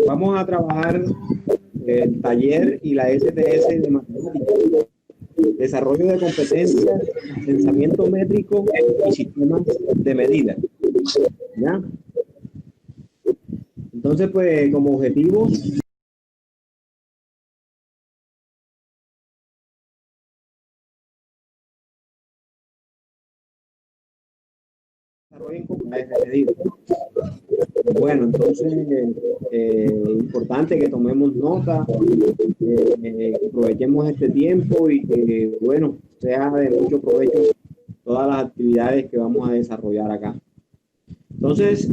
vamos a trabajar el taller y la STS de matemáticas, desarrollo de competencias, pensamiento métrico y sistemas de medida. ¿Ya? Entonces, pues, como objetivo, desarrollen competencias de medida. Bueno, entonces, importante que tomemos nota, que aprovechemos este tiempo y que, bueno, sea de mucho provecho todas las actividades que vamos a desarrollar acá. Entonces,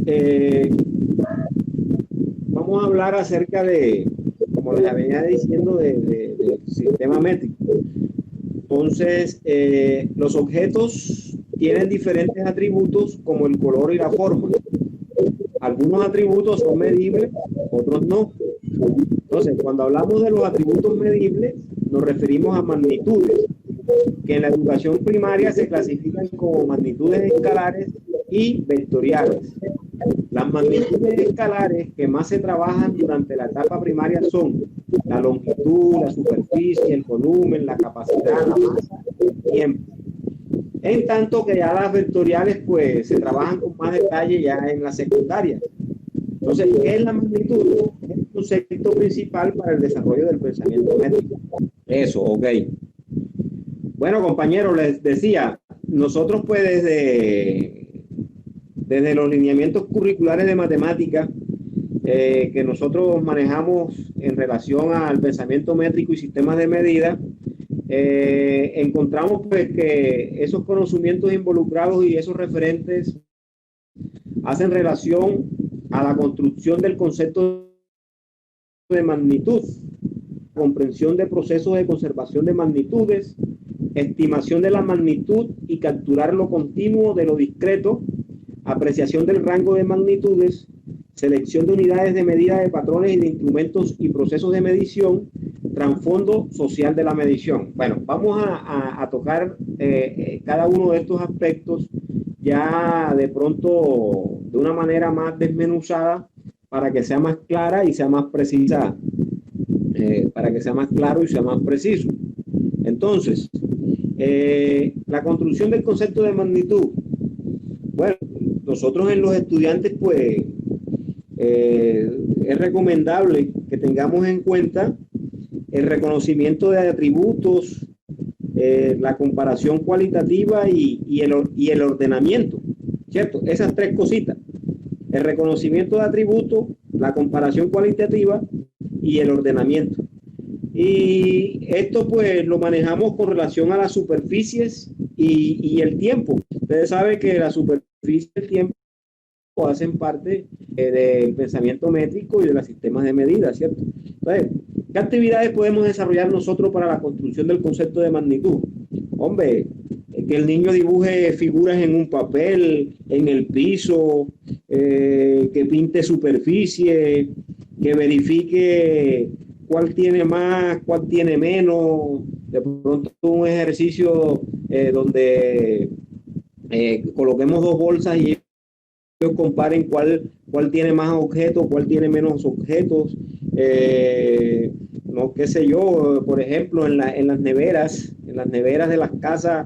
vamos a hablar acerca de, como les venía diciendo, del sistema métrico. Entonces, los objetos tienen diferentes atributos como el color y la forma. Algunos atributos son medibles, otros no. Entonces, cuando hablamos de los atributos medibles, nos referimos a magnitudes, que en la educación primaria se clasifican como magnitudes escalares y vectoriales. Las magnitudes escalares que más se trabajan durante la etapa primaria son la longitud, la superficie, el volumen, la capacidad, la masa, el tiempo. En tanto que ya las vectoriales pues se trabajan con más detalle ya en la secundaria. Entonces, ¿qué es la magnitud? Es el concepto principal para el desarrollo del pensamiento métrico. Eso, ok. Bueno, compañeros, les decía, nosotros pues desde los lineamientos curriculares de matemática que nosotros manejamos en relación al pensamiento métrico y sistemas de medida, encontramos pues que esos conocimientos involucrados y esos referentes hacen relación a la construcción del concepto de magnitud, comprensión de procesos de conservación de magnitudes, estimación de la magnitud y capturar lo continuo de lo discreto, apreciación del rango de magnitudes, selección de unidades de medida de patrones y de instrumentos y procesos de medición, trasfondo social de la medición. Bueno, vamos a tocar cada uno de estos aspectos ya de pronto de una manera más desmenuzada para que sea más clara y sea más precisa, para que sea más claro y sea más preciso. Entonces, la construcción del concepto de magnitud. Bueno, nosotros en los estudiantes pues es recomendable que tengamos en cuenta el reconocimiento de atributos, la comparación cualitativa y el ordenamiento, ¿cierto? Esas tres cositas, el reconocimiento de atributos, la comparación cualitativa y el ordenamiento. Y esto pues lo manejamos con relación a las superficies y el tiempo. Ustedes saben que la superficie y el tiempo hacen parte del pensamiento métrico y de los sistemas de medida, ¿cierto? Entonces, ¿qué actividades podemos desarrollar nosotros para la construcción del concepto de magnitud? Hombre, que el niño dibuje figuras en un papel, en el piso, que pinte superficie, que verifique cuál tiene más, cuál tiene menos. De pronto un ejercicio donde coloquemos dos bolsas y ellos comparen cuál tiene más objetos, cuál tiene menos objetos. No, qué sé yo, por ejemplo, en las neveras de las casas,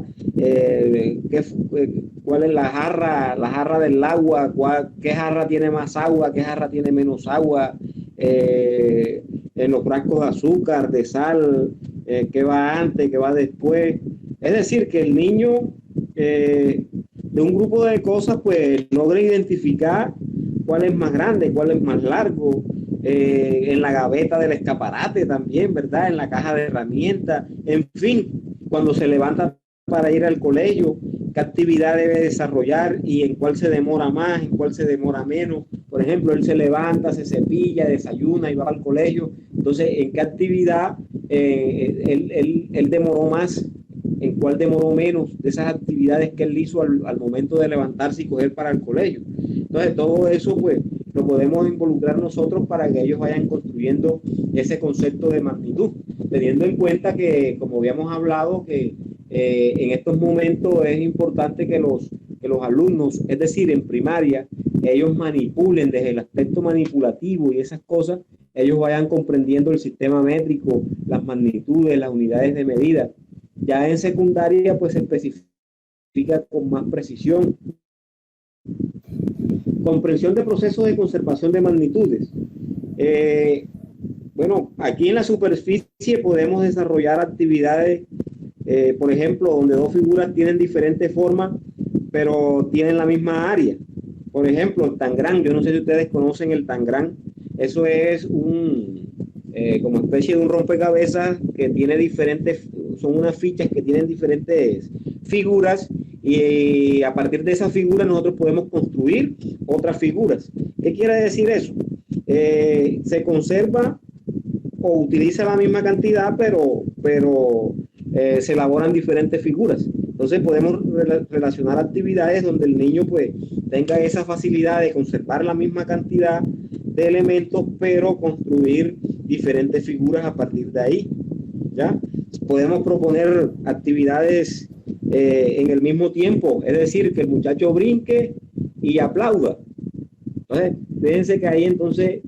cuál es la jarra del agua, qué jarra tiene más agua, qué jarra tiene menos agua, en los frascos de azúcar, de sal, qué va antes, qué va después. Es decir, que el niño de un grupo de cosas pues logra identificar cuál es más grande, cuál es más largo, en la gaveta del escaparate también, ¿verdad? En la caja de herramientas, en fin, cuando se levanta para ir al colegio, qué actividad debe desarrollar y en cuál se demora más, en cuál se demora menos. Por ejemplo, él se levanta, se cepilla, desayuna y va al colegio. Entonces, ¿en qué actividad él demoró más? ¿En cuál demoró menos de esas actividades que él hizo al momento de levantarse y coger para el colegio? Entonces, todo eso, pues, lo podemos involucrar nosotros para que ellos vayan construyendo ese concepto de magnitud, teniendo en cuenta que, como habíamos hablado, que en estos momentos es importante que los alumnos, es decir, en primaria, ellos manipulen desde el aspecto manipulativo y esas cosas, ellos vayan comprendiendo el sistema métrico, las magnitudes, las unidades de medida. Ya en secundaria, pues se especifica con más precisión. Comprensión de procesos de conservación de magnitudes. Bueno, aquí en la superficie podemos desarrollar actividades, por ejemplo, donde dos figuras tienen diferentes formas, pero tienen la misma área. Por ejemplo, el tangram, yo no sé si ustedes conocen el tangram, eso es como especie de un rompecabezas que tiene diferentes, son unas fichas que tienen diferentes figuras, y a partir de esas figuras nosotros podemos construir otras figuras. ¿Qué quiere decir eso? Se conserva o utiliza la misma cantidad, pero se elaboran diferentes figuras. Entonces podemos relacionar actividades donde el niño pues tenga esa facilidad de conservar la misma cantidad de elementos, pero construir diferentes figuras a partir de ahí. ¿Ya? Podemos proponer actividades en el mismo tiempo, es decir, que el muchacho brinque y aplauda. Entonces, fíjense que ahí entonces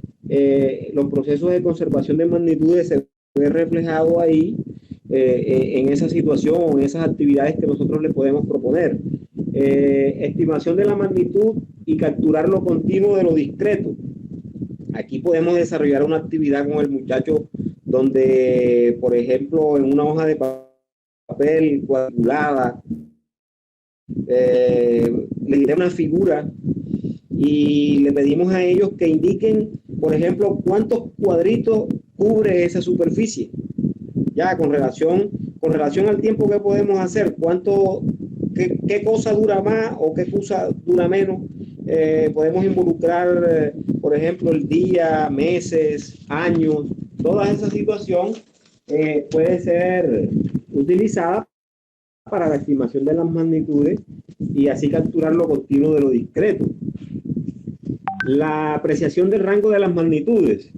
los procesos de conservación de magnitudes se ve reflejado ahí en esa situación, en esas actividades que nosotros le podemos proponer. Estimación de la magnitud y capturar lo continuo de lo discreto. Aquí podemos desarrollar una actividad con el muchacho donde, por ejemplo, en una hoja de papel cuadriculada, le diré una figura y le pedimos a ellos que indiquen, por ejemplo, cuántos cuadritos cubre esa superficie. Ya con relación al tiempo que podemos hacer, qué cosa dura más o qué cosa dura menos. Podemos involucrar, por ejemplo, el día, meses, años, toda esa situación puede ser utilizada para la estimación de las magnitudes y así capturar lo continuo de lo discreto. La apreciación del rango de las magnitudes.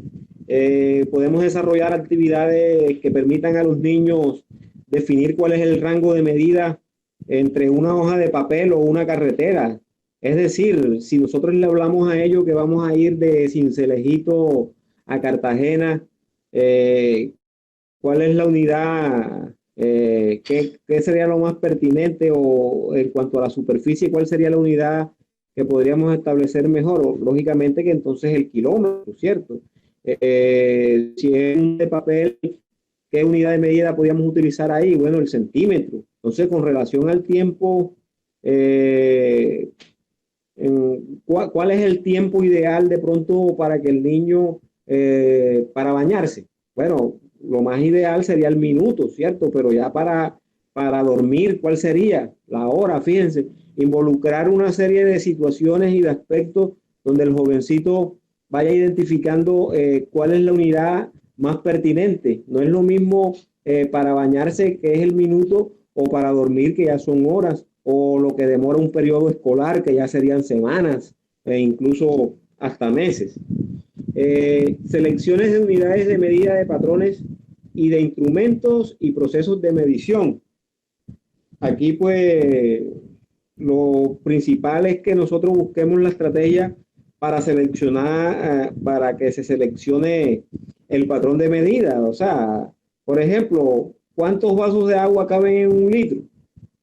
Podemos desarrollar actividades que permitan a los niños definir cuál es el rango de medida entre una hoja de papel o una carretera. Es decir, si nosotros le hablamos a ellos que vamos a ir de Cincelejito a Cartagena, ¿cuál es la unidad? ¿Qué sería lo más pertinente? O en cuanto a la superficie, ¿cuál sería la unidad que podríamos establecer mejor? Lógicamente que entonces el kilómetro, ¿cierto? Si es un de papel, ¿qué unidad de medida podríamos utilizar ahí? Bueno, el centímetro. Entonces, con relación al tiempo, ¿cuál es el tiempo ideal de pronto para que el niño, para bañarse? Bueno, lo más ideal sería el minuto, ¿cierto? Pero ya para dormir, ¿cuál sería? La hora, fíjense. Involucrar una serie de situaciones y de aspectos donde el jovencito vaya identificando cuál es la unidad más pertinente. No es lo mismo para bañarse, que es el minuto, o para dormir, que ya son horas, o lo que demora un periodo escolar, que ya serían semanas, e incluso hasta meses. Selecciones de unidades de medida de patrones y de instrumentos y procesos de medición. Aquí pues lo principal es que nosotros busquemos la estrategia para seleccionar, para que se seleccione el patrón de medida. O sea, por ejemplo, ¿cuántos vasos de agua caben en un litro?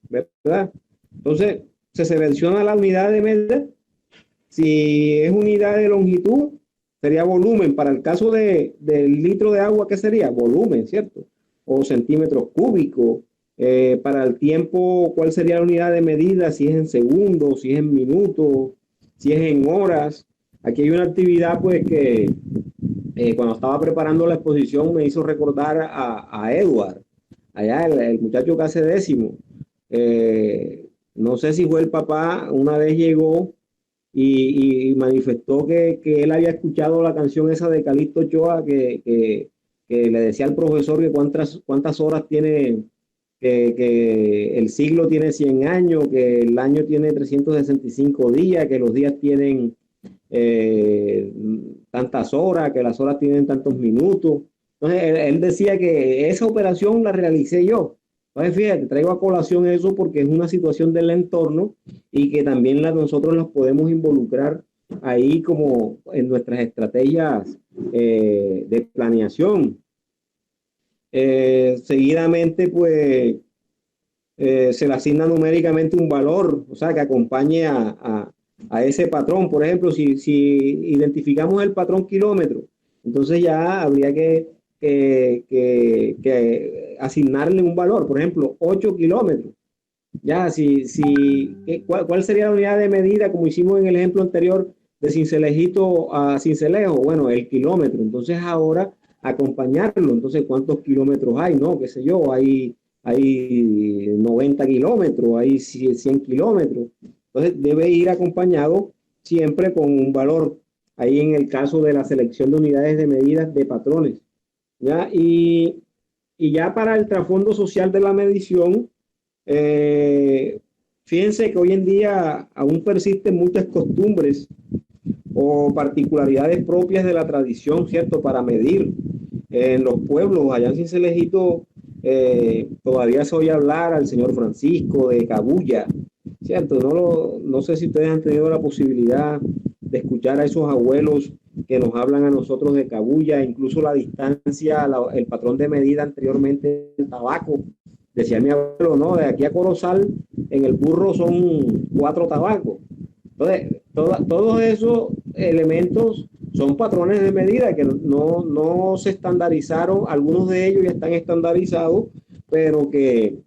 ¿Verdad? Entonces, se selecciona la unidad de medida. Si es unidad de longitud, sería volumen. Para el caso del litro de agua, ¿qué sería? Volumen, ¿cierto? O centímetros cúbicos. Para el tiempo, ¿cuál sería la unidad de medida? Si es en segundos, si es en minutos, si es en horas. Aquí hay una actividad pues que cuando estaba preparando la exposición me hizo recordar a Edward, allá el muchacho que hace décimo. No sé si fue el papá, una vez llegó y manifestó que él había escuchado la canción esa de Calixto Ochoa que le decía al profesor que cuántas horas tiene, que el siglo tiene 100 años, que el año tiene 365 días, que los días tienen tantas horas, que las horas tienen tantos minutos. Entonces él decía que esa operación la realicé yo. Entonces fíjate, traigo a colación eso porque es una situación del entorno y que también nosotros las podemos involucrar ahí como en nuestras estrategias de planeación. Seguidamente, pues, se le asigna numéricamente un valor, o sea, que acompañe a ese patrón. Por ejemplo, si identificamos el patrón kilómetro, entonces ya habría que asignarle un valor, por ejemplo, 8 kilómetros. Ya, ¿cuál sería la unidad de medida, como hicimos en el ejemplo anterior, de Cincelejito a Cincelejo? Bueno, el kilómetro. Entonces ahora acompañarlo. Entonces, ¿cuántos kilómetros hay? No, qué sé yo, hay 90 kilómetros, hay 100 kilómetros. Entonces debe ir acompañado siempre con un valor. Ahí en el caso de la selección de unidades de medidas de patrones. ¿Ya? Y ya para el trasfondo social de la medición, fíjense que hoy en día aún persisten muchas costumbres o particularidades propias de la tradición, ¿cierto? Para medir. En los pueblos, allá en Cincelejito, todavía se oye hablar al señor Francisco de Cabuya, ¿cierto? No sé si ustedes han tenido la posibilidad de escuchar a esos abuelos que nos hablan a nosotros de Cabuya, incluso la distancia, el patrón de medida anteriormente del tabaco. Decía mi abuelo, no, de aquí a Corozal, en el burro son 4 tabacos. Entonces, todos esos elementos son patrones de medida que no se estandarizaron, algunos de ellos ya están estandarizados, pero que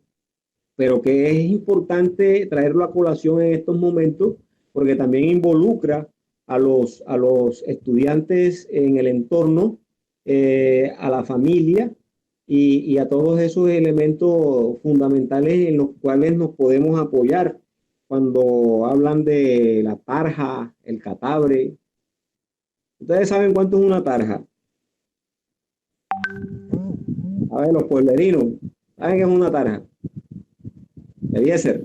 es importante traerlo a colación en estos momentos, porque también involucra a los estudiantes en el entorno, a la familia y a todos esos elementos fundamentales en los cuales nos podemos apoyar cuando hablan de la tarja, el catabre. ¿Ustedes saben cuánto es una tarja? A ver, los pueblerinos, ¿saben qué es una tarja? Eliezer.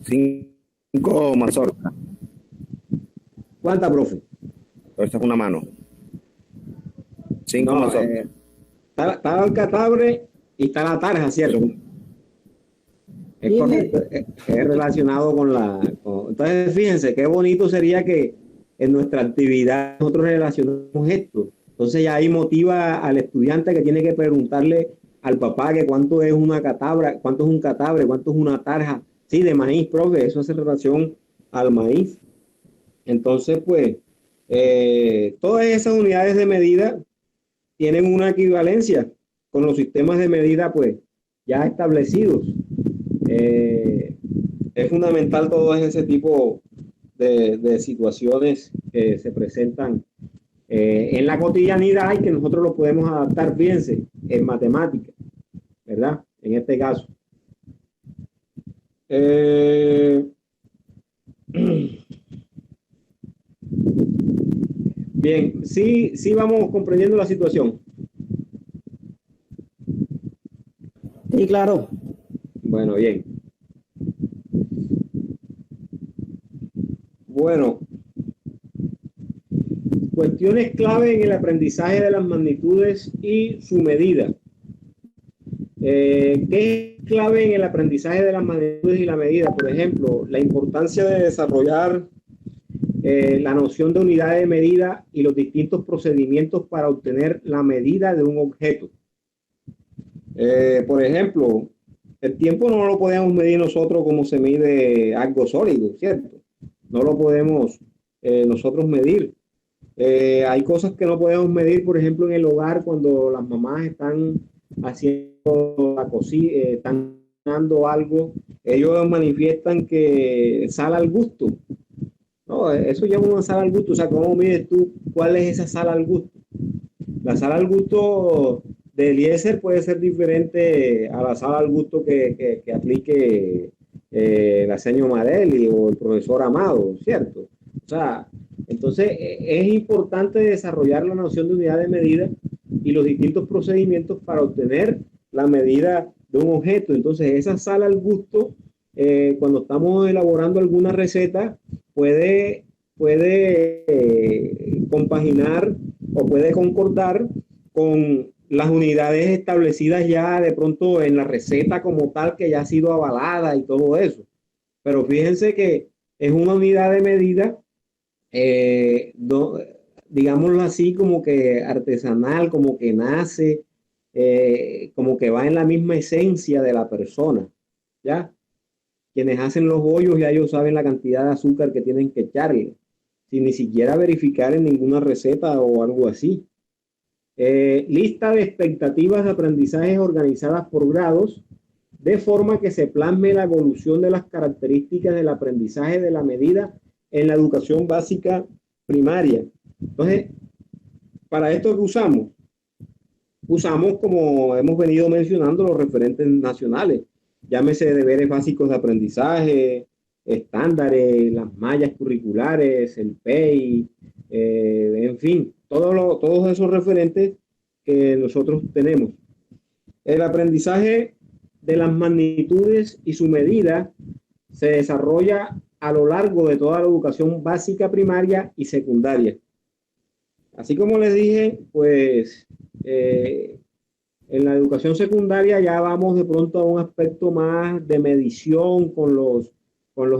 5 mazorcas. ¿Cuánta, profe? Esta es una mano. 5 No, mazorcas. está el catabre y está la tarja, ¿cierto? Es correcto, es relacionado entonces, fíjense, qué bonito sería que en nuestra actividad nosotros relacionemos esto. Entonces ya ahí motiva al estudiante que tiene que preguntarle al papá que cuánto es una catabra, cuánto es un catabre, cuánto es una tarja. Sí, de maíz, profe, eso hace relación al maíz. Entonces, pues, todas esas unidades de medida tienen una equivalencia con los sistemas de medida, pues, ya establecidos. Es fundamental todo ese tipo de situaciones que se presentan en la cotidianidad y que nosotros lo podemos adaptar, fíjense, en matemáticas, ¿verdad? En este caso. Bien, sí vamos comprendiendo la situación. Sí, claro. Bueno, bien. Bueno, cuestiones clave en el aprendizaje de las magnitudes y su medida. ¿Qué es clave en el aprendizaje de las magnitudes y la medida? Por ejemplo, la importancia de desarrollar la noción de unidad de medida y los distintos procedimientos para obtener la medida de un objeto. Por ejemplo, el tiempo no lo podemos medir nosotros como se mide algo sólido, ¿cierto? No lo podemos nosotros medir. Hay cosas que no podemos medir, por ejemplo, en el hogar cuando las mamás están haciendo la cocina, están dando algo, ellos manifiestan que sal al gusto. No, eso lleva una sal al gusto. O sea, ¿cómo mides tú cuál es esa sal al gusto? La sal al gusto de Eliezer puede ser diferente a la sal al gusto que aplique la señora Marelli o el profesor Amado, ¿cierto? O sea, entonces es importante desarrollar la noción de unidad de medida y los distintos procedimientos para obtener la medida de un objeto. Entonces, esa sal al gusto, cuando estamos elaborando alguna receta, puede compaginar o puede concordar con las unidades establecidas ya de pronto en la receta como tal, que ya ha sido avalada y todo eso. Pero fíjense que es una unidad de medida digámoslo así, como que artesanal, como que nace, como que va en la misma esencia de la persona, ¿ya? Quienes hacen los bollos ya ellos saben la cantidad de azúcar que tienen que echarle, sin ni siquiera verificar en ninguna receta o algo así. Lista de expectativas de aprendizajes organizadas por grados, de forma que se plasme la evolución de las características del aprendizaje de la medida en la educación básica primaria. Entonces, para esto que usamos, como hemos venido mencionando, los referentes nacionales, llámese deberes básicos de aprendizaje, estándares, las mallas curriculares, el PEI, en fin, todos esos referentes que nosotros tenemos. El aprendizaje de las magnitudes y su medida se desarrolla a lo largo de toda la educación básica, primaria y secundaria. Así como les dije, pues en la educación secundaria ya vamos de pronto a un aspecto más de medición con los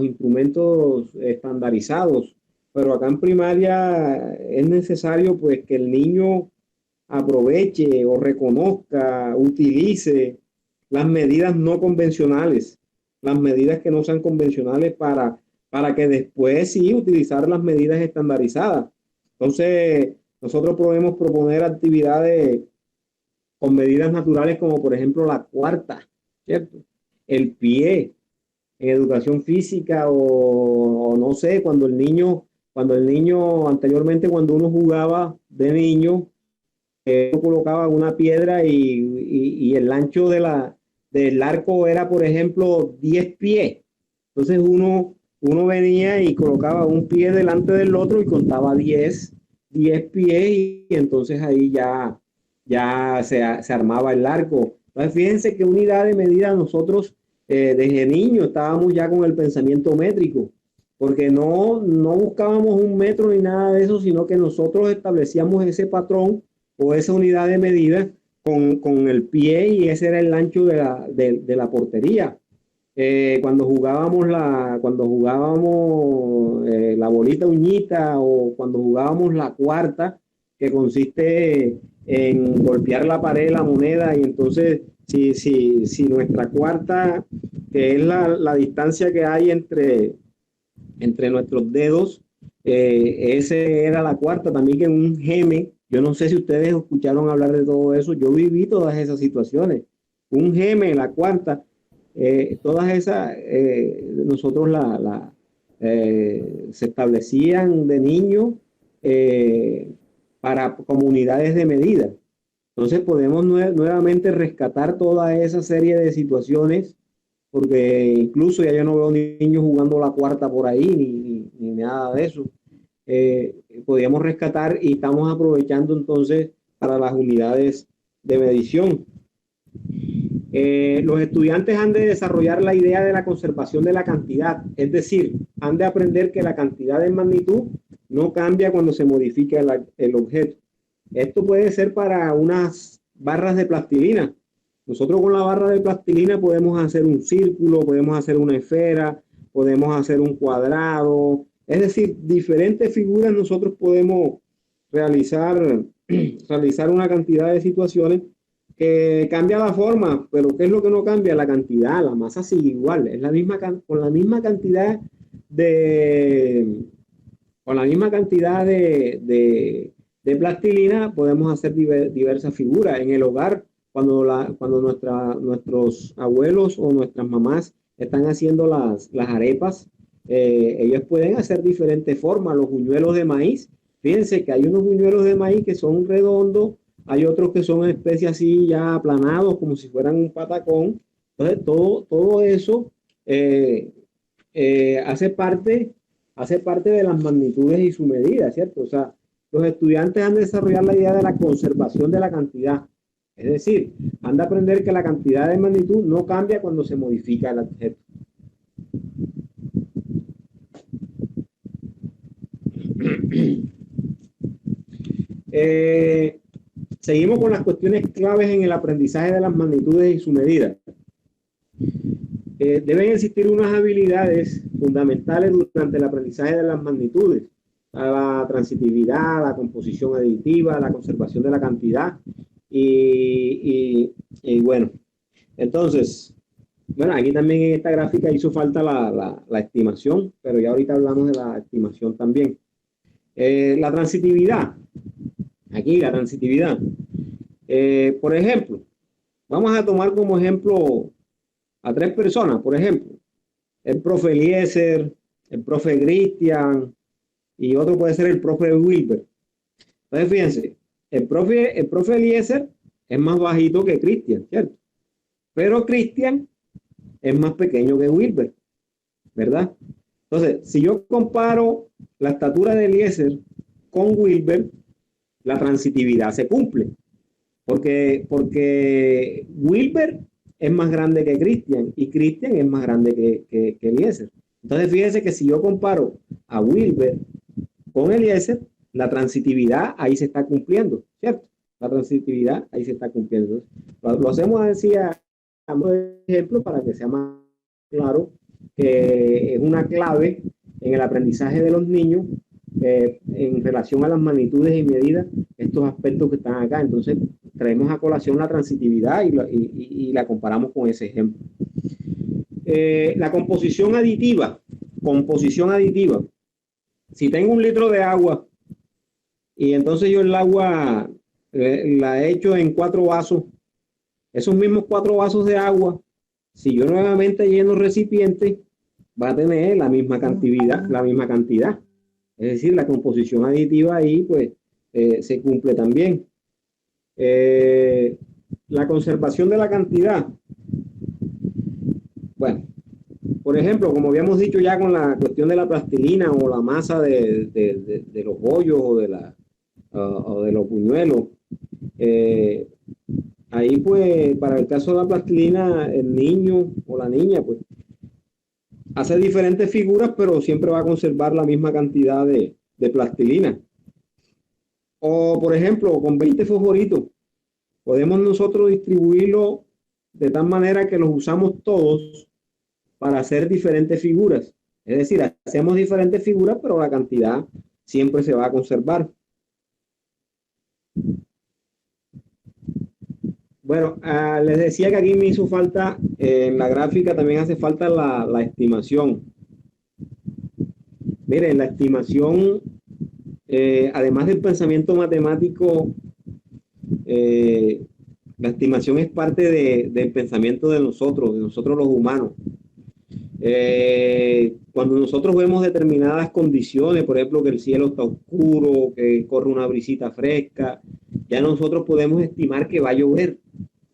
instrumentos estandarizados, pero acá en primaria es necesario pues que el niño aproveche o reconozca, utilice las medidas no convencionales, las medidas que no sean convencionales para que después sí utilizar las medidas estandarizadas. Entonces, nosotros podemos proponer actividades con medidas naturales como por ejemplo la cuarta, ¿cierto? El pie en educación física o no sé, cuando el niño anteriormente cuando uno jugaba de niño, colocaba una piedra y el ancho del arco era, por ejemplo, 10 pies. Entonces uno venía y colocaba un pie delante del otro y contaba 10 pies y entonces ahí ya se armaba el arco. Entonces fíjense qué unidad de medida nosotros desde niño estábamos ya con el pensamiento métrico, porque no buscábamos un metro ni nada de eso, sino que nosotros establecíamos ese patrón o esa unidad de medida con el pie y ese era el ancho de la portería. Cuando jugábamos la bolita uñita o cuando jugábamos la cuarta, que consiste en golpear la pared, la moneda, y entonces si nuestra cuarta, que es la distancia que hay entre nuestros dedos, ese era la cuarta, también que un geme. Yo no sé si ustedes escucharon hablar de todo eso, yo viví todas esas situaciones. Un geme, la cuarta, todas esas, nosotros se establecían de niño para comunidades de medida. Entonces podemos nuevamente rescatar toda esa serie de situaciones, porque incluso ya yo no veo niños jugando la cuarta por ahí, ni nada de eso. Podríamos rescatar y estamos aprovechando entonces para las unidades de medición. Los estudiantes han de desarrollar la idea de la conservación de la cantidad, es decir, han de aprender que la cantidad de magnitud no cambia cuando se modifica el objeto. Esto puede ser para unas barras de plastilina. Nosotros con la barra de plastilina podemos hacer un círculo, podemos hacer una esfera, podemos hacer un cuadrado, es decir, diferentes figuras nosotros podemos realizar una cantidad de situaciones que cambia la forma, pero ¿qué es lo que no cambia? La cantidad, la masa sigue igual, es con la misma cantidad de plastilina podemos hacer diversas figuras. En el hogar, cuando nuestros abuelos o nuestras mamás están haciendo las arepas, ellos pueden hacer diferentes formas. Los buñuelos de maíz, fíjense que hay unos buñuelos de maíz que son redondos, hay otros que son en especie así ya aplanados, como si fueran un patacón. Entonces, todo eso hace parte de las magnitudes y su medida, ¿cierto? O sea, los estudiantes han de desarrollar la idea de la conservación de la cantidad. Es decir, han de aprender que la cantidad de magnitud no cambia cuando se modifica el objeto. Seguimos con las cuestiones claves en el aprendizaje de las magnitudes y su medida. Deben existir unas habilidades fundamentales durante el aprendizaje de las magnitudes. a la transitividad, la composición aditiva, la conservación de la cantidad y bueno, entonces, bueno, aquí también en esta gráfica hizo falta la estimación, pero ya ahorita hablamos de la estimación también. La transitividad, aquí la transitividad. Por ejemplo, vamos a tomar como ejemplo a 3 personas, por ejemplo, el profe Eliezer, el profe Cristian y otro puede ser el profe Wilber. Entonces, fíjense, el profe Eliezer es más bajito que Cristian, ¿cierto? Pero Cristian es más pequeño que Wilber, ¿verdad? Entonces, si yo comparo la estatura de Eliezer con Wilber, la transitividad se cumple. Porque Wilber es más grande que Cristian y Cristian es más grande que Eliezer. Entonces, fíjense que si yo comparo a Wilber con Eliezer, la transitividad ahí se está cumpliendo, ¿cierto? La transitividad ahí se está cumpliendo. Lo hacemos así a ejemplo para que sea más claro que es una clave en el aprendizaje de los niños en relación a las magnitudes y medidas, estos aspectos que están acá. Entonces, traemos a colación la transitividad y la comparamos con ese ejemplo. La composición aditiva. Composición aditiva. Si tengo 1 litro de agua y entonces yo el agua la he hecho en 4 vasos, esos mismos 4 vasos de agua, si yo nuevamente lleno el recipiente, va a tener la misma cantidad. Es decir, la composición aditiva ahí pues se cumple también. La conservación de la cantidad. Bueno, por ejemplo, como habíamos dicho ya con la cuestión de la plastilina o la masa de los bollos o de los buñuelos, ahí pues para el caso de la plastilina, el niño o la niña pues hace diferentes figuras, pero siempre va a conservar la misma cantidad de plastilina. O, por ejemplo, con 20 fosforitos, podemos nosotros distribuirlo de tal manera que los usamos todos para hacer diferentes figuras. Es decir, hacemos diferentes figuras, pero la cantidad siempre se va a conservar. Bueno, les decía que aquí me hizo falta, en la gráfica también hace falta la estimación. Miren, la estimación, además del pensamiento matemático, la estimación es parte del pensamiento de nosotros los humanos. Cuando nosotros vemos determinadas condiciones, por ejemplo, que el cielo está oscuro, que corre una brisita fresca, ya nosotros podemos estimar que va a llover.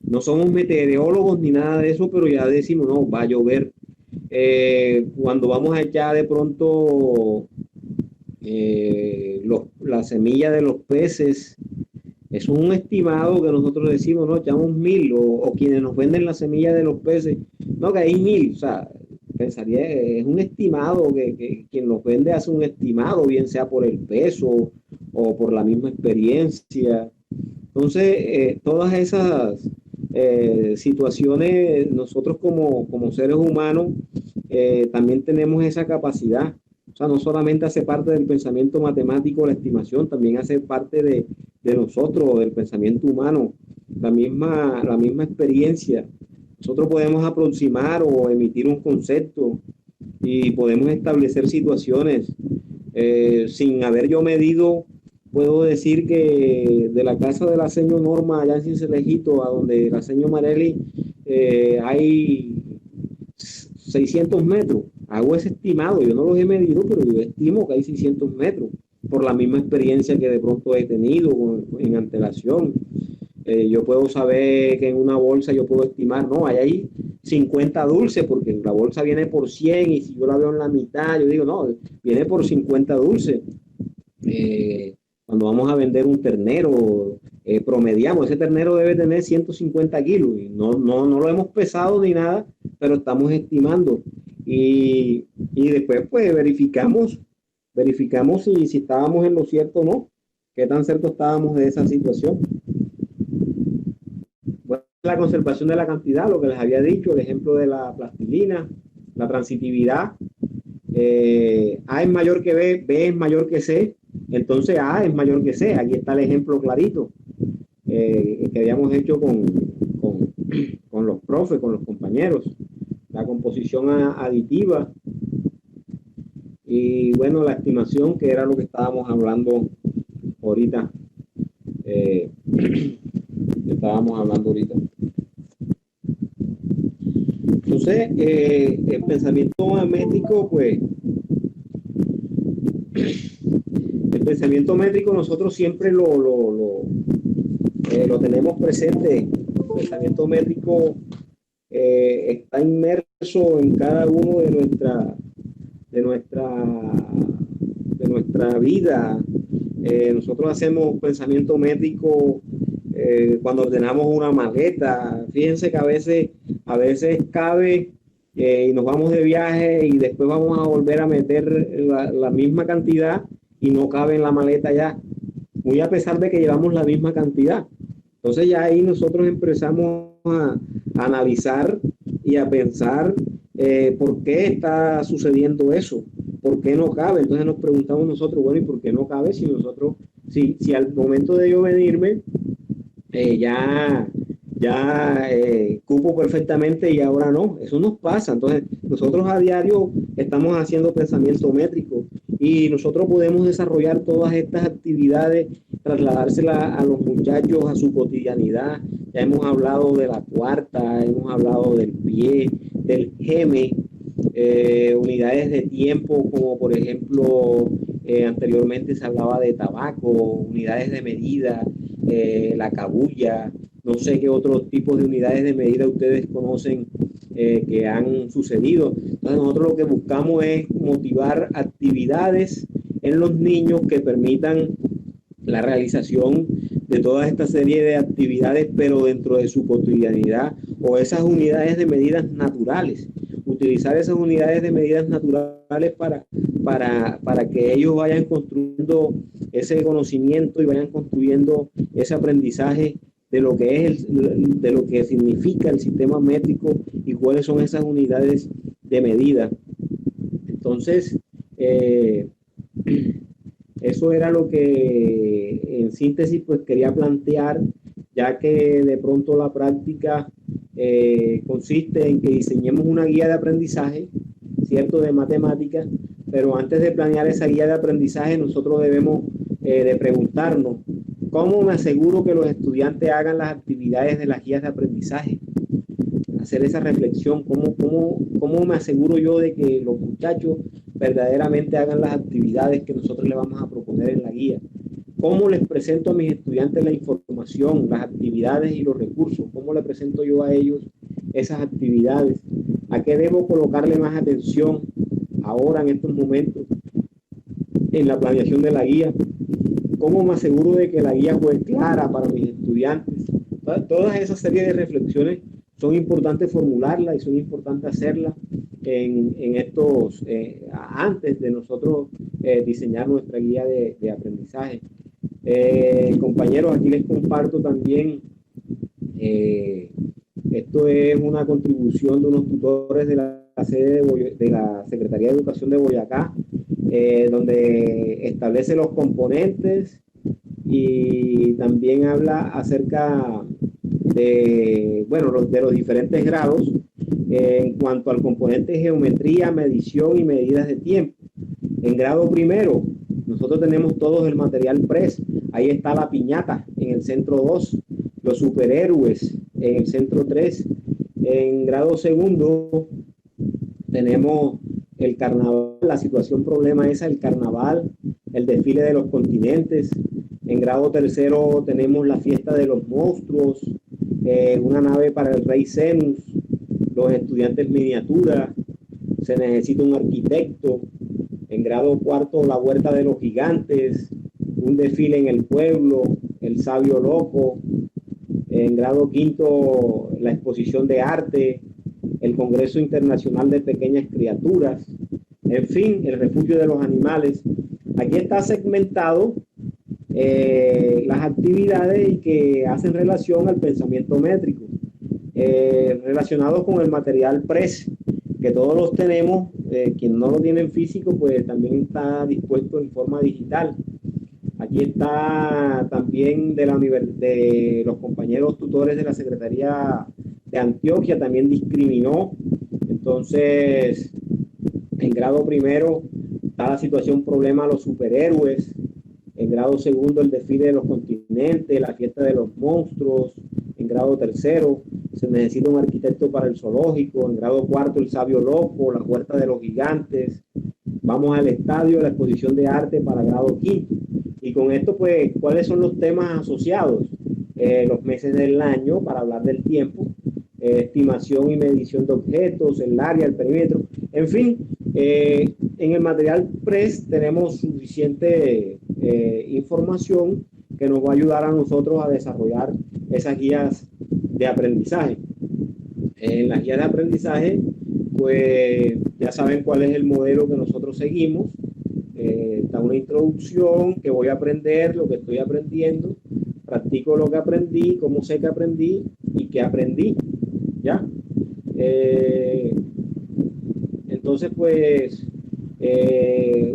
No somos meteorólogos ni nada de eso, pero ya decimos, no, va a llover. Cuando vamos a echar de pronto la semilla de los peces, es un estimado que nosotros decimos, no, echamos 1000, o quienes nos venden la semilla de los peces, no, que hay 1000, o sea, pensaría, es un estimado que quien los vende hace un estimado, bien sea por el peso o por la misma experiencia. Entonces, todas esas situaciones, nosotros como seres humanos también tenemos esa capacidad. O sea, no solamente hace parte del pensamiento matemático la estimación, también hace parte de nosotros, del pensamiento humano, la misma experiencia. Nosotros podemos aproximar o emitir un concepto y podemos establecer situaciones. Sin haber yo medido, puedo decir que de la casa de la señora Norma allá en Cincelejito a donde la señora Marely hay 600 metros. Hago ese estimado, yo no los he medido, pero yo estimo que hay 600 metros por la misma experiencia que de pronto he tenido en antelación. Yo puedo saber que en una bolsa yo puedo estimar, no, hay 50 dulces porque la bolsa viene por 100 y si yo la veo en la mitad, yo digo, no, viene por 50 dulces. Cuando vamos a vender un ternero, promediamos, ese ternero debe tener 150 kilos y no lo hemos pesado ni nada, pero estamos estimando y después pues verificamos si estábamos en lo cierto o no, qué tan cierto estábamos de esa situación. Bueno, la conservación de la cantidad, lo que les había dicho, el ejemplo de la plastilina, la transitividad, A es mayor que B, B es mayor que C, entonces A es mayor que C. Aquí está el ejemplo clarito que habíamos hecho con los profes, con los compañeros. La composición aditiva y bueno, la estimación, que era lo que estábamos hablando ahorita. Entonces, el pensamiento métrico, pues, el pensamiento métrico nosotros siempre lo tenemos presente. El pensamiento métrico está inmerso en cada uno de nuestra vida. Nosotros hacemos pensamiento métrico cuando ordenamos una maleta. Fíjense que a veces cabe y nos vamos de viaje y después vamos a volver a meter la misma cantidad y no cabe en la maleta ya, muy a pesar de que llevamos la misma cantidad. Entonces ya ahí nosotros empezamos a analizar y a pensar por qué está sucediendo eso, por qué no cabe. Entonces nos preguntamos nosotros, bueno, ¿y por qué no cabe si nosotros, si al momento de yo venirme ya cupo perfectamente y ahora no? Eso nos pasa. Entonces nosotros a diario estamos haciendo pensamiento métrico y nosotros podemos desarrollar todas estas actividades, trasladárselas a los muchachos a su cotidianidad. Ya hemos hablado de la cuarta, hemos hablado del pie, del geme, unidades de tiempo, como por ejemplo anteriormente se hablaba de tabaco, unidades de medida, la cabulla. No sé qué otros tipos de unidades de medida ustedes conocen que han sucedido. Entonces nosotros lo que buscamos es motivar actividades en los niños que permitan la realización de toda esta serie de actividades, pero dentro de su cotidianidad, o esas unidades de medidas naturales. Utilizar esas unidades de medidas naturales para que ellos vayan construyendo ese conocimiento y vayan construyendo ese aprendizaje de lo que es de lo que significa el sistema métrico y cuáles son esas unidades de medida. Entonces, eso era lo que en síntesis pues quería plantear, ya que de pronto la práctica consiste en que diseñemos una guía de aprendizaje, ¿cierto?, de matemáticas, pero antes de planear esa guía de aprendizaje nosotros debemos de preguntarnos, ¿cómo me aseguro que los estudiantes hagan las actividades de las guías de aprendizaje? Hacer esa reflexión, ¿cómo me aseguro yo de que los muchachos verdaderamente hagan las actividades que nosotros les vamos a proponer en la guía? ¿Cómo les presento a mis estudiantes la información, las actividades y los recursos? ¿Cómo les presento yo a ellos esas actividades? ¿A qué debo colocarle más atención ahora en estos momentos en la planeación de la guía? ¿Cómo me aseguro de que la guía fue clara para mis estudiantes? Todas esas series de reflexiones son importantes formularlas y son importantes hacerlas en estos, antes de nosotros diseñar nuestra guía de aprendizaje. Compañeros, aquí les comparto también, esto es una contribución de unos tutores de la sede de la Secretaría de Educación de Boyacá, donde establece los componentes y también habla acerca de, bueno, de los diferentes grados en cuanto al componente geometría, medición y medidas de tiempo. En grado primero, nosotros tenemos todos el material PRES. Ahí está la piñata en el centro 2, los superhéroes en el centro 3. En grado segundo tenemos el carnaval, la situación problema esa, el carnaval, el desfile de los continentes. En grado tercero tenemos la fiesta de los monstruos, una nave para el rey Zenus, los estudiantes miniatura, se necesita un arquitecto. En grado cuarto, la huerta de los gigantes, un desfile en el pueblo, el sabio loco. En grado quinto, la exposición de arte, el Congreso Internacional de Pequeñas Criaturas, en fin, el refugio de los animales. Aquí está segmentado las actividades y que hacen relación al pensamiento métrico, relacionados con el material PRES, que todos los tenemos quien no lo tiene en físico, pues también está dispuesto en forma digital. Aquí está también de los compañeros tutores de la Secretaría de Antioquia, también discriminó. Entonces, en grado primero está la situación problema a los superhéroes. En grado segundo, el desfile de los continentes, la fiesta de los monstruos. En grado tercero, se necesita un arquitecto para el zoológico. En grado cuarto, el sabio loco, la huerta de los gigantes. Vamos al estadio, la exposición de arte para grado quinto. Y con esto, pues, ¿cuáles son los temas asociados? Los meses del año, para hablar del tiempo, estimación y medición de objetos, el área, el perímetro, en fin, en el material PRES tenemos suficiente información que nos va a ayudar a nosotros a desarrollar esas guías de aprendizaje. En las guías de aprendizaje, pues ya saben cuál es el modelo que nosotros seguimos. Está una introducción, que voy a aprender, lo que estoy aprendiendo, practico lo que aprendí, cómo sé que aprendí y qué aprendí, ¿ya? Entonces, pues,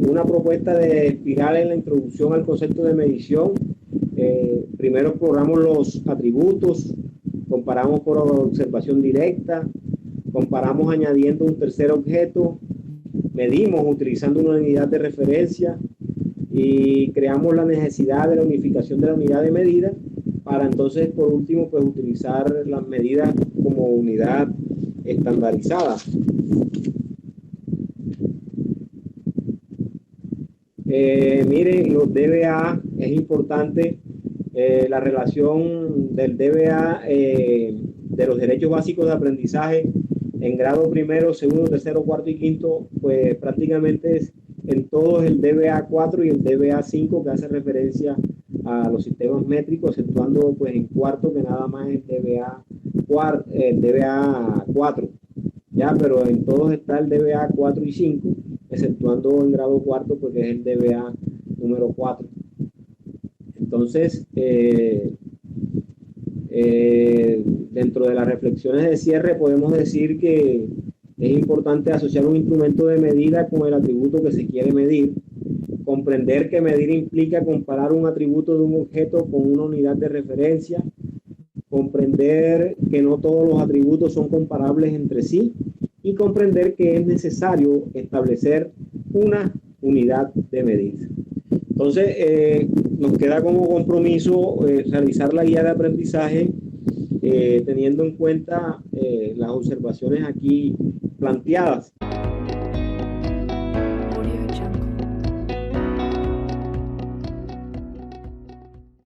una propuesta de espiral en la introducción al concepto de medición. Primero exploramos los atributos, comparamos por observación directa, comparamos añadiendo un tercer objeto, medimos utilizando una unidad de referencia y creamos la necesidad de la unificación de la unidad de medida para entonces, por último, pues utilizar las medidas como unidad estandarizada. Miren, los DBA, es importante la relación del DBA de los derechos básicos de aprendizaje en grado primero, segundo, tercero, cuarto y quinto, pues prácticamente es en todos el DBA 4 y el DBA 5, que hace referencia a los sistemas métricos, exceptuando pues en cuarto, que nada más es DBA 4, ya, pero en todos está el DBA 4 y 5, exceptuando en grado cuarto, porque es el DBA número 4. Entonces, dentro de las reflexiones de cierre podemos decir que es importante asociar un instrumento de medida con el atributo que se quiere medir, comprender que medir implica comparar un atributo de un objeto con una unidad de referencia, comprender que no todos los atributos son comparables entre sí y comprender que es necesario establecer una unidad de medida. Entonces, nos queda como compromiso realizar la guía de aprendizaje teniendo en cuenta las observaciones aquí planteadas.